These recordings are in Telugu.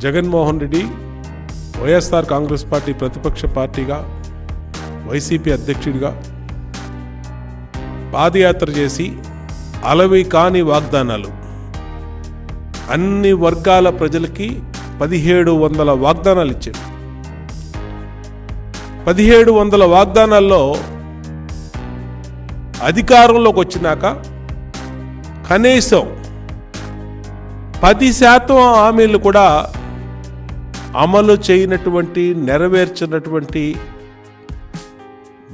జగన్మోహన్ రెడ్డి వైఎస్ఆర్ కాంగ్రెస్ పార్టీ ప్రతిపక్ష పార్టీగా వైసీపీ అధ్యక్షుడిగా పాదయాత్ర చేసి అలవి కాని వాగ్దానాలు అన్ని వర్గాల ప్రజలకి 1700 వాగ్దానాలు ఇచ్చారు. 1700 వాగ్దానాల్లో అధికారంలోకి వచ్చినాక కనీసం 10% హామీలు కూడా అమలు చేయనటువంటి నెరవేర్చినటువంటి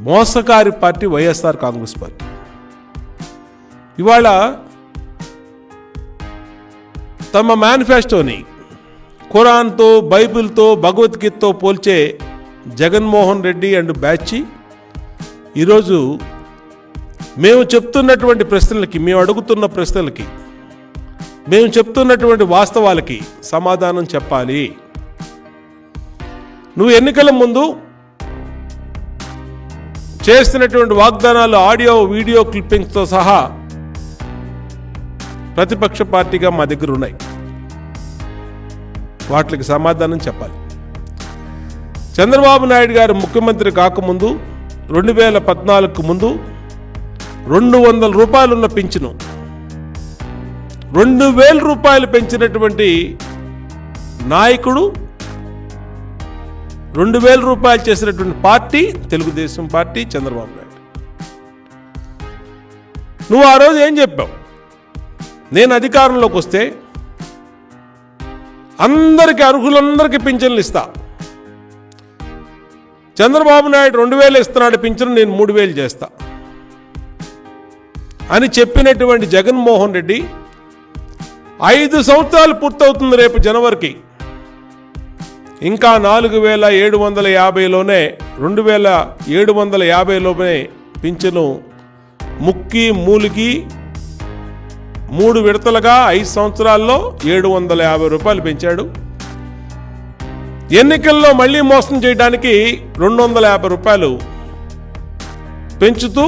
మోసకారి పార్టీ వైఎస్ఆర్ కాంగ్రెస్ పార్టీ. ఇవాళ తమ మేనిఫెస్టోని ఖురాన్తో, బైబిల్తో, భగవద్గీతతో పోల్చే జగన్మోహన్ రెడ్డి అండ్ బ్యాచ్ ఈరోజు మేము చెప్తున్నటువంటి ప్రశ్నలకి, మేము అడుగుతున్న ప్రశ్నలకి, మేము చెప్తున్నటువంటి వాస్తవాలకి సమాధానం చెప్పాలి. నువ్వు ఎన్నికల ముందు చేస్తున్నటువంటి వాగ్దానాలు ఆడియో వీడియో క్లిప్పింగ్స్తో సహా ప్రతిపక్ష పార్టీగా మా దగ్గర ఉన్నాయి. వాటికి సమాధానం చెప్పాలి. చంద్రబాబు నాయుడు గారు ముఖ్యమంత్రి కాకముందు 2014కు ముందు 200 రూపాయలు ఉన్న పింఛను 2000 రూపాయలు పెంచినటువంటి నాయకుడు, 2000 రూపాయలు చేసినటువంటి పార్టీ తెలుగుదేశం పార్టీ, చంద్రబాబు నాయుడు. నువ్వు ఆ రోజు ఏం చెప్పావు? నేను అధికారంలోకి వస్తే అందరికీ, అర్హులందరికీ పింఛన్లు ఇస్తా. చంద్రబాబు నాయుడు 2000 ఇస్తున్నాడు పింఛను, నేను 3000 చేస్తా అని చెప్పినటువంటి జగన్మోహన్ రెడ్డి 5 సంవత్సరాలు పూర్తవుతుంది రేపు జనవరికి. ఇంకా 4750లోనే 2750లోనే పింఛను ముక్కి మూలికి 3 విడతలుగా 5 సంవత్సరాల్లో 750 రూపాయలు పెంచాడు. ఎన్నికల్లో మళ్ళీ మోసం చేయడానికి 250 రూపాయలు పెంచుతూ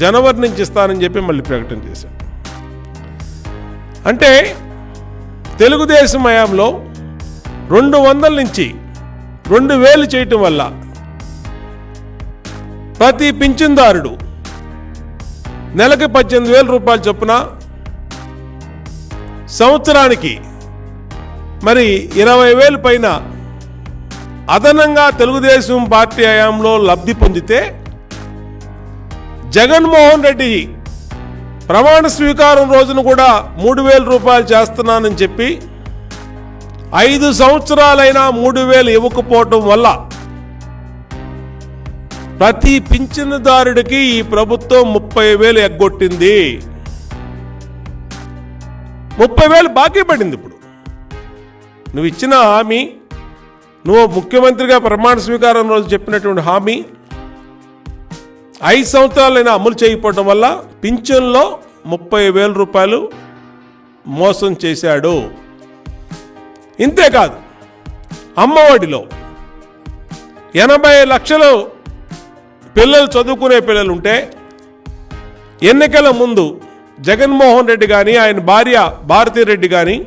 జనవరి నుంచి ఇస్తానని చెప్పి మళ్ళీ ప్రకటన చేశాడు. అంటే తెలుగుదేశం హయాంలో 200 నుంచి 2000 చేయటం వల్ల ప్రతి పింఛన్దారుడు నెలకి 18,000 రూపాయలు చొప్పున, సంవత్సరానికి మరి 20,000 పైన అదనంగా తెలుగుదేశం పార్టీ హయాంలో లబ్ధి పొందితే, జగన్మోహన్ రెడ్డి ప్రమాణ స్వీకారం రోజున కూడా 3,000 రూపాయలు చేస్తున్నానని చెప్పి 5 సంవత్సరాలైనా 3,000 ఇవ్వకపోవటం వల్ల ప్రతి పింఛనుదారుడికి ఈ ప్రభుత్వం 30,000 ఎగ్గొట్టింది. 30,000 బాకీ పడింది. ఇప్పుడు నువ్వు ఇచ్చిన హామీ, నువ్వు ముఖ్యమంత్రిగా ప్రమాణ స్వీకారం రోజు చెప్పినటువంటి హామీ 5 సంవత్సరాలైనా అమలు చేయకపోవడం వల్ల పింఛన్లో 30,000 రూపాయలు మోసం చేశాడు. ఇంతేకాదు, అమ్మఒడిలో 80 లక్షలు పిల్లలు, చదువుకునే పిల్లలు ఉంటే ఎన్నికల ముందు జగన్మోహన్ రెడ్డి కానీ, ఆయన భార్య భారతీరెడ్డి కానీ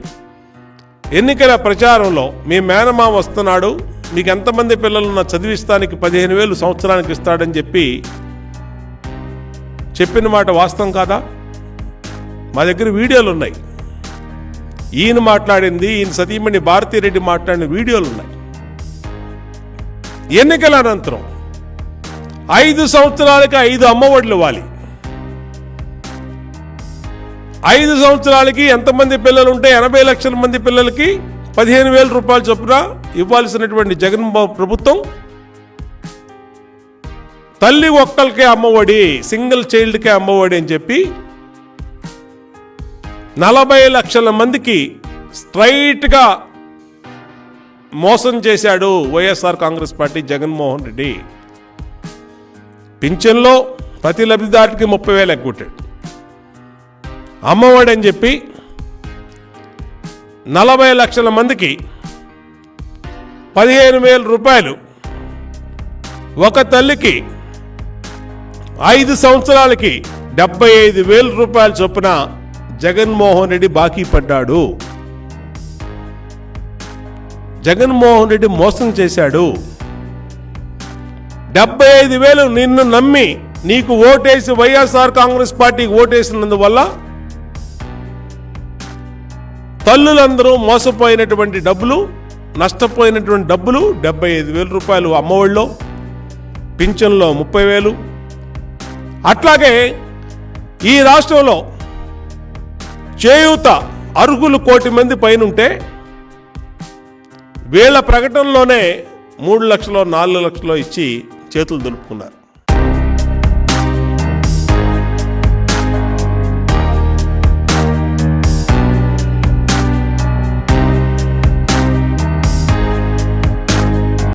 ఎన్నికల ప్రచారంలో మీ మేనమామ వస్తున్నాడు, మీకు ఎంతమంది పిల్లలున్నా చదివిస్తానికి 15,000 సంవత్సరానికి ఇస్తాడని చెప్పిన మాట వాస్తవం కాదా? మా దగ్గర వీడియోలు ఉన్నాయి. ఈయన మాట్లాడింది, ఈయన సతీమణి భారతీరెడ్డి మాట్లాడిన వీడియోలు ఉన్నాయి. ఎన్నికల అనంతరం 5 సంవత్సరాలకి 5 అమ్మఒడులు ఇవ్వాలి. 5 సంవత్సరాలకి ఎంతమంది పిల్లలు ఉంటే 80 లక్షల మంది పిల్లలకి 15,000 రూపాయలు చొప్పున ఇవ్వాల్సినటువంటి జగన్ ప్రభుత్వం తల్లి ఒక్కరికే అమ్మఒడి, సింగిల్ చైల్డ్కే అమ్మఒడి అని చెప్పి 40 లక్షల మందికి స్ట్రైట్గా మోసం చేశాడు వైఎస్ఆర్ కాంగ్రెస్ పార్టీ జగన్మోహన్ రెడ్డి. పింఛన్లో ప్రతి లబ్ధిదారుడికి 30,000 ఎగ్గొట్టాడు. అమ్మఒడి అని చెప్పి 40 లక్షల మందికి 15,000 రూపాయలు, ఒక తల్లికి 5 సంవత్సరాలకి 75,000 రూపాయల చొప్పున జగన్మోహన్ రెడ్డి బాకీ పడ్డాడు. జగన్మోహన్ రెడ్డి మోసం చేశాడు. 75,000 నిన్ను నమ్మి నీకు ఓటేసి వైఎస్ఆర్ కాంగ్రెస్ పార్టీకి ఓటేసినందువల్ల తల్లులందరూ మోసపోయినటువంటి డబ్బులు, నష్టపోయినటువంటి డబ్బులు 75,000 రూపాయలు అమ్మఒడిలో, పింఛన్లో 30,000. అట్లాగే ఈ రాష్ట్రంలో చేయూత అర్హులు 1 కోటి మంది పైన ఉంటే వీళ్ళ ప్రకటనలోనే 3 లక్షలు 4 లక్షలు ఇచ్చి చేతులు దులుపుకున్నారు.